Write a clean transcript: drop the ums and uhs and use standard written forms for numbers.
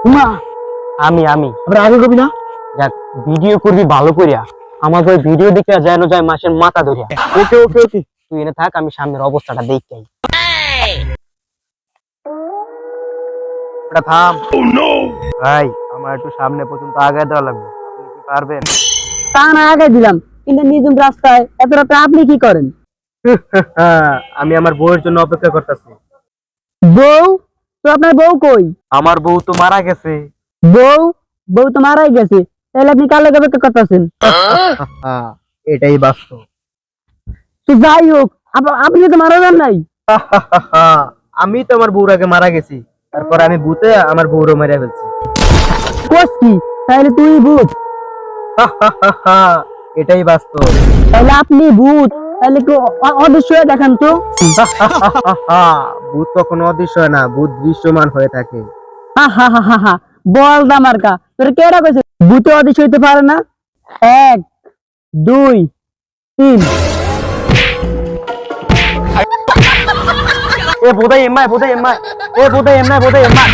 মা আমি আমি আবার আগে কবি না। যাক, ভিডিও করবি ভালো করিয়া, আমার ওই ভিডিও দেখে যেন যায় মাসের মাথা ধরিয়া। ওকে ওকে ওকে। তুই এনে থাক, আমি সামনের অবস্থাটা দেখি। এটা থাম। ভাই, আমার একটু সামনে পর্যন্ত আগায় দেওয়া লাগবে, আপনি কি পারবেন? তা না আগে দিলাম, কিন্তু নিজুম রাস্তায় এত রাতে আপনি কি করেন? আমি আমার বউয়ের জন্য অপেক্ষা করতেছি। বউ? তো আপনার বউ কই? আমার বউ তো মারা গেছে। বউ? বউ তো মারাই গেছে, তাহলে আপনি কার লাগে অপেক্ষা করতেছেন? এটাই বাস্তব। তো যাই হোক, আপনি তো মারা যান নাই। আমি তো আমার বউর আগে মারা গেছি, তারপর আমি ভূতে আমার বউরও মেরে ফেলছি। কোস কি? তাহলে তুই ভূত? এটাই বাস্তব। তাহলে আপনি ভূত, তাহলে একটু অদৃশ্য হয়ে দেখান তো। ভূত কখনো অদৃশ্য হয় না, ভূত দৃশ্যমান হয়ে থাকে। হা হা হা হা হা, বল দামার্কা, তোর কেডা কইছে ভূত অদৃশ্য হইতে পারে না? 1 2 3। বোধাই এম্মাই, বোধাই এম্মাই, বোধাই এম্মাই, বোধাই এম্মাই।